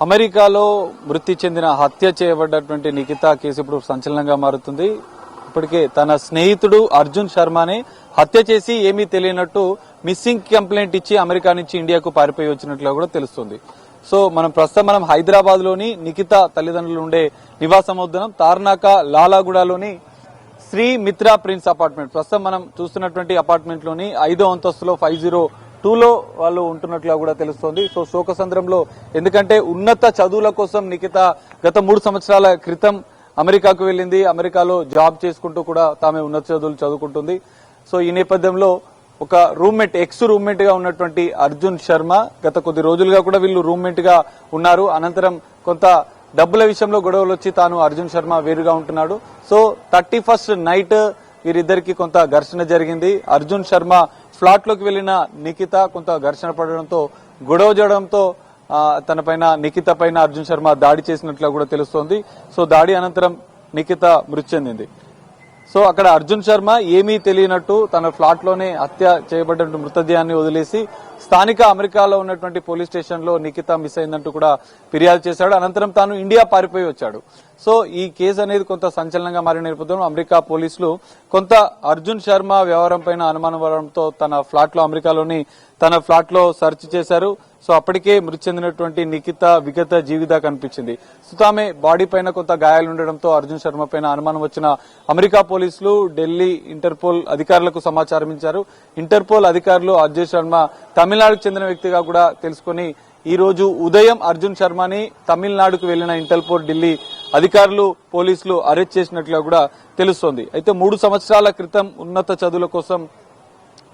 అమెరికాలో మృతి చెందిన హత్య చేయబడ్డటువంటి నిఖితా కేసు ఇప్పుడు సంచలనంగా మారుతుంది. ఇప్పటికే తన స్నేహితుడు అర్జున్ శర్మని హత్య చేసి ఏమీ తెలియనట్టు మిస్సింగ్ కంప్లైంట్ ఇచ్చి అమెరికా నుంచి ఇండియాకు పారిపోయి వచ్చినట్లు కూడా తెలుస్తుంది. సో ప్రస్తుతం హైదరాబాద్ లోని నిఖితా తల్లిదండ్రులు ఉండే నివాసం వద్దనం తార్నాక లాలాగూడలోని శ్రీ మిత్రా ప్రిన్స్ అపార్ట్మెంట్, ప్రస్తుతం మనం చూస్తున్నటువంటి అపార్ట్మెంట్ లోని 5వ అంతస్తులో 502లో వాళ్ళు ఉంటున్నట్లుగా కూడా తెలుస్తోంది. సో శోకసంద్రంలో, ఎందుకంటే ఉన్నత చదువుల కోసం నిఖితా గత 3 సంవత్సరాల క్రితం అమెరికాకు వెళ్ళింది. అమెరికాలో జాబ్ చేసుకుంటూ కూడా తామే ఉన్నత చదువులు చదువుకుంటుంది. సో ఈ నేపథ్యంలో ఒక ఎక్స్ రూమ్మేట్ గా ఉన్నటువంటి అర్జున్ శర్మ గత కొద్ది రోజులుగా కూడా వీళ్ళు రూమ్మేట్ గా ఉన్నారు. అనంతరం కొంత డబ్బుల విషయంలో గొడవలు వచ్చి తాను అర్జున్ శర్మ వేరుగా ఉంటున్నాడు. సో 31st నైట్ వీరిద్దరికి కొంత ఘర్షణ జరిగింది. అర్జున్ శర్మ ఫ్లాట్ లోకి వెళ్లిన నిఖిత కొంత ఘర్షణ పడడంతో, గొడవ చేయడంతో తన పైన నిఖిత పైన అర్జున్ శర్మ దాడి చేసినట్లు కూడా తెలుస్తోంది. సో దాడి అనంతరం నిఖిత మృతి చెందింది. సో అక్కడ అర్జున్ శర్మ ఏమీ తెలియనట్టు తన ఫ్లాట్ లోనే హత్య చేయబడ్డ మృతదేహాన్ని వదిలేసి స్థానిక అమెరికాలో ఉన్నటువంటి పోలీస్ స్టేషన్ లో నిఖిత మిస్ అయిందంటూ కూడా ఫిర్యాదు చేశాడు. అనంతరం తాను ఇండియా పారిపోయి వచ్చాడు. సో ఈ కేసు అనేది కొంత సంచలనంగా మారిన నేపథ్యంలో అమెరికా పోలీసులు కొంత అర్జున్ శర్మ వ్యవహారం పైన అనుమానం పడడంతో అమెరికాలోని తన ఫ్లాట్ లో సెర్చ్ చేశారు. సో అప్పటికే మృతి చెందినటువంటి నిఖిత విగత జీవిత కనిపించింది. సో ఆమె బాడీ పైన కొంత గాయాలుండడంతో అర్జున్ శర్మ పైన అనుమానం వచ్చిన అమెరికా పోలీసులు ఢిల్లీ ఇంటర్పోల్ అధికారులకు సమాచారం ఇచ్చారు. ఇంటర్పోల్ అధికారులు అర్జున్ శర్మ తమిళనాడుకు చెందిన వ్యక్తిగా కూడా తెలుసుకుని ఈ రోజు ఉదయం అర్జున్ శర్మని తమిళనాడుకు వెళ్లిన ఇంటర్పోల్ ఢిల్లీ అధికారులు పోలీసులు అరెస్ట్ చేసినట్లుగా కూడా తెలుస్తోంది. అయితే 3 సంవత్సరాల క్రితం ఉన్నత చదువుల కోసం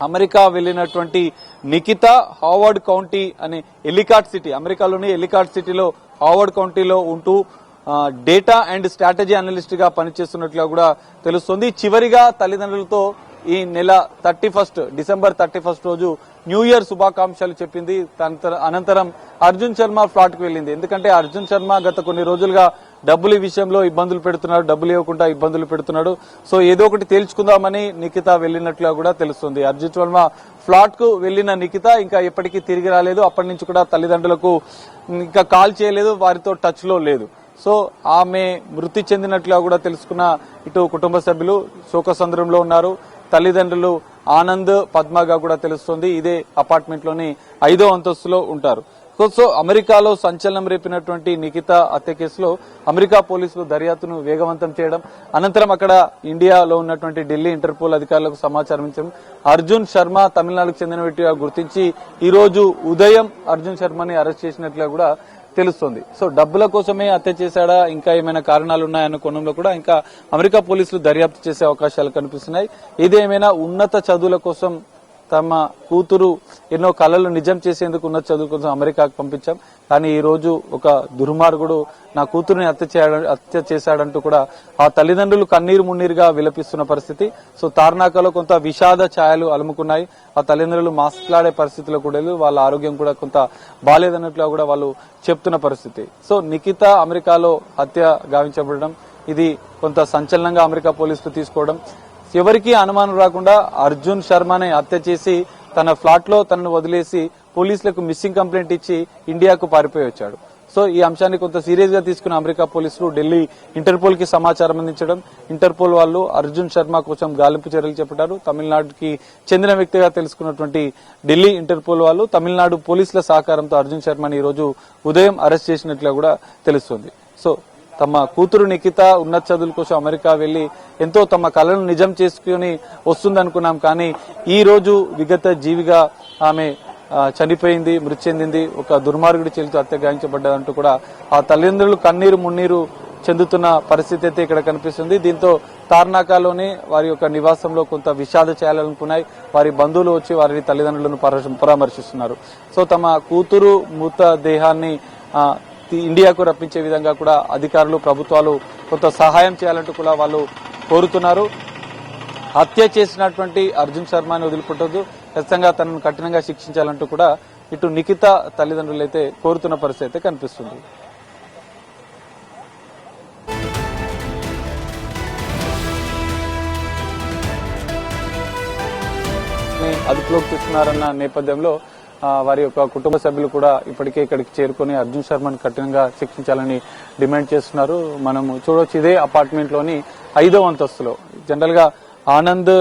అమెరికా వెళ్లినటువంటి నిఖిత హార్వర్డ్ కౌంటీ అనే ఎలికాట్ సిటీ, అమెరికాలోని ఎలికాట్ సిటీలో హార్వర్డ్ కౌంటీలో ఉంటూ డేటా అండ్ స్ట్రాటజీ అనలిస్ట్ గా పనిచేస్తున్నట్లుగా కూడా తెలుస్తోంది. చివరిగా తల్లిదండ్రులతో ఈ నెల డిసెంబర్ 31 రోజు న్యూ ఇయర్ శుభాకాంక్షలు చెప్పింది. అనంతరం అర్జున్ శర్మ ఫ్లాట్ కు వెళ్లింది. ఎందుకంటే అర్జున్ శర్మ గత కొన్ని రోజులుగా డబ్బుల విషయంలో ఇబ్బందులు పెడుతున్నాడు, డబ్బులు ఇవ్వకుండా ఇబ్బందులు పెడుతున్నాడు. సో ఏదో ఒకటి తేల్చుకుందామని నిఖిత వెళ్లినట్లుగా కూడా తెలుస్తుంది. అర్జున్ శర్మ ఫ్లాట్ కు వెళ్లిన నిఖిత ఇంకా ఎప్పటికీ తిరిగి రాలేదు. అప్పటి నుంచి కూడా తల్లిదండ్రులకు ఇంకా కాల్ చేయలేదు, వారితో టచ్ లో లేదు. సో ఆమె మృతి చెందినట్లుగా కూడా తెలుసుకున్న ఇటు కుటుంబ సభ్యులు శోకసంద్రంలో ఉన్నారు. తల్లిదండ్రులు ఆనంద్ పద్మగా కూడా తెలుస్తోంది. ఇదే అపార్ట్మెంట్ లోని 5వ అంతస్తులో ఉంటారు. సో అమెరికాలో సంచలనం రేపినటువంటి నిఖిత హత్య కేసులో అమెరికా పోలీసులు దర్యాప్తును వేగవంతం చేయడం, అనంతరం అక్కడ ఇండియాలో ఉన్నటువంటి ఢిల్లీ ఇంటర్పోల్ అధికారులకు సమాచారం ఇచ్చడం, అర్జున్ శర్మ తమిళనాడుకు చెందిన వ్యక్తిగా గుర్తించి ఈ రోజు ఉదయం అర్జున్ శర్మని అరెస్ట్ చేసినట్లుగా కూడా తెలుస్తోంది. సో డబ్బుల కోసమే హత్య చేశాడా, ఇంకా ఏమైనా కారణాలు ఉన్నాయన్న కోణంలో కూడా ఇంకా అమెరికా పోలీసులు దర్యాప్తు చేసే అవకాశాలు కనిపిస్తున్నాయి. ఏదేమైనా ఉన్నత చదువుల కోసం తమ కూతురు ఎన్నో కళలు నిజం చేసేందుకు ఉన్నత చదువుల కోసం అమెరికాకు పంపించాం, కానీ ఈ రోజు ఒక దుర్మార్గుడు నా కూతురుని హత్య చేశాడంటూ కూడా ఆ తల్లిదండ్రులు కన్నీరు మున్నీరుగా విలపిస్తున్న పరిస్థితి. సో తార్నాకలో కొంత విషాద ఛాయలు అలుముకున్నాయి. ఆ తల్లిదండ్రులు మాట్లాడే పరిస్థితిలో కూడా వాళ్ళ ఆరోగ్యం కూడా కొంత బాలేదన్నట్లుగా కూడా వాళ్ళు చెప్తున్న పరిస్థితి. సో నిఖిత అమెరికాలో హత్య గావించబడడం ఇది కొంత సంచలనంగా అమెరికా పోలీసులు తీసుకోవడం, ఎవరికీ అనుమానం రాకుండా అర్జున్ శర్మని హత్య చేసి తన ఫ్లాట్ లో తనను వదిలేసి పోలీసులకు మిస్సింగ్ కంప్లైంట్ ఇచ్చి ఇండియాకు పారిపోయి వచ్చాడు. సో ఈ అంశాన్ని కొంత సీరియస్ గా తీసుకున్న అమెరికా పోలీసులు ఢిల్లీ ఇంటర్పోల్ కి సమాచారం అందించడం, ఇంటర్పోల్ వాళ్ళు అర్జున్ శర్మ కోసం గాలింపు చర్యలు చేపట్టారు. తమిళనాడుకి చెందిన వ్యక్తిగా తెలుసుకున్నటువంటి ఢిల్లీ ఇంటర్పోల్ వాళ్ళు తమిళనాడు పోలీసుల సహకారంతో అర్జున్ శర్మని ఈ రోజు ఉదయం అరెస్ట్ చేసినట్లుగా కూడా తెలుస్తుంది. సో తమ కూతురు నిఖిత ఉన్నత చదువుల కోసం అమెరికా వెళ్లి ఎంతో తమ కళను నిజం చేసుకుని వస్తుందనుకున్నాం, కానీ ఈ రోజు విగత జీవిగా ఆమె చనిపోయింది, మృతి చెందింది. ఒక దుర్మార్గుడి చేతితో హత్య గాయించబడ్డదంటూ కూడా ఆ తల్లిదండ్రులు కన్నీరు మున్నీరు చెందుతున్న పరిస్థితి అయితే ఇక్కడ కనిపిస్తుంది. దీంతో తార్నాకాలోని వారి యొక్క నివాసంలో కొంత విషాద ఛాయలున్నాయి. వారి బంధువులు వచ్చి వారి తల్లిదండ్రులను పరామర్శిస్తున్నారు. సో తమ కూతురు మృత దేహాన్ని ఇండియాకు రప్పించే విధంగా కూడా అధికారులు, ప్రభుత్వాలు కొంత సహాయం చేయాలంటూ కూడా వాళ్ళు కోరుతున్నారు. హత్య చేసినటువంటి అర్జున్ శర్మని వదిలిపెట్టొద్దు, ఖచ్చితంగా తనను కఠినంగా శిక్షించాలంటూ కూడా ఇటు నిఖిత తల్లిదండ్రులు అయితే కోరుతున్న పరిస్థితి అయితే కనిపిస్తుంది. అదుపులోకి తీసుకున్నారన్న నేపథ్యంలో వారి యొక్క కుటుంబ సభ్యులు కూడా ఇప్పటికే ఇక్కడికి చేరుకుని అర్జున్ శర్మని కఠినంగా శిక్షించాలని డిమాండ్ చేస్తున్నారు. మనము చూడవచ్చు ఇదే అపార్ట్మెంట్ లోని 5వ అంతస్తులో జనరల్ గా ఆనంద్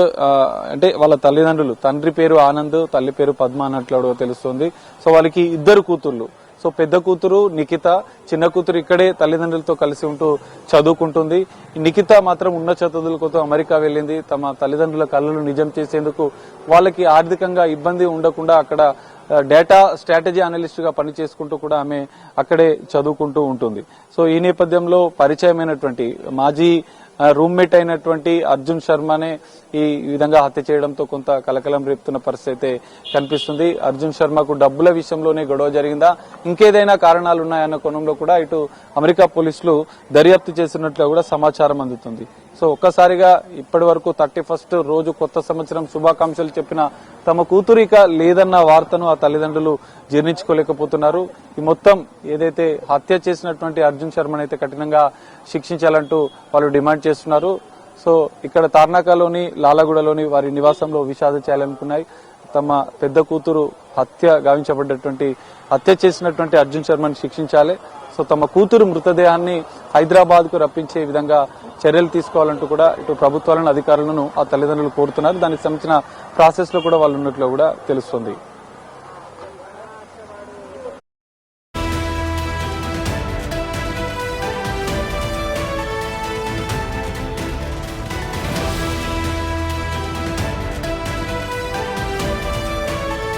అంటే వాళ్ళ తల్లిదండ్రులు, తండ్రి పేరు ఆనంద్, తల్లి పేరు పద్మ అన్నట్లు తెలుస్తుంది. సో వాళ్ళకి 2 కూతుర్లు. సో పెద్ద కూతురు నిఖిత, చిన్న కూతురు ఇక్కడే తల్లిదండ్రులతో కలిసి ఉంటూ చదువుకుంటుంది. నిఖిత మాత్రం ఉన్నత చదువుల కోసం అమెరికా వెళ్ళింది. తమ తల్లిదండ్రుల కలలు నిజం చేసేందుకు వాళ్ళకి ఆర్థికంగా ఇబ్బంది ఉండకుండా అక్కడ డేటా స్ట్రాటజీ అనలిస్ట్ గా పనిచేసుకుంటూ కూడా ఆమె అక్కడే చదువుకుంటూ ఉంటుంది. సో ఈ నేపథ్యంలో పరిచయమైనటువంటి మాజీ రూమ్మేట్ అయినటువంటి అర్జున్ శర్మనే ఈ విధంగా హత్య చేయడంతో కొంత కలకలం రేపుతున్న పరిస్థితి కనిపిస్తుంది. అర్జున్ శర్మకు డబ్బుల విషయంలోనే గొడవ జరిగిందా, ఇంకేదైనా కారణాలు ఉన్నాయన్న కోణంలో కూడా ఇటు అమెరికా పోలీసులు దర్యాప్తు చేసినట్లు కూడా సమాచారం అందుతుంది. సో ఒక్కసారిగా ఇప్పటి వరకు 31st రోజు కొత్త సంవత్సరం శుభాకాంక్షలు చెప్పిన తమ కూతురు ఇక లేదన్న వార్తను ఆ తల్లిదండ్రులు జీర్ణించుకోలేకపోతున్నారు. ఈ మొత్తం ఏదైతే హత్య చేసినటువంటి అర్జున్ శర్మనైతే కఠినంగా శిక్షించాలంటూ వాళ్ళు డిమాండ్ చేస్తున్నారు. సో ఇక్కడ తార్నాకలోని లాలగూడలోని వారి నివాసంలో విషాద చేయాలనుకున్నాయి. తమ పెద్ద కూతురు హత్య చేసినటువంటి అర్జున్ శర్మని శిక్షించాలి. సో తమ కూతురు మృతదేహాన్ని హైదరాబాద్ కు రప్పించే విధంగా చర్యలు తీసుకోవాలంటూ కూడా ఇటు ప్రభుత్వాలను, అధికారులను ఆ తల్లిదండ్రులు కోరుతున్నారు. దానికి సంబంధించిన ప్రాసెస్ లో కూడా వాళ్ళు ఉన్నట్లు కూడా తెలుస్తుంది.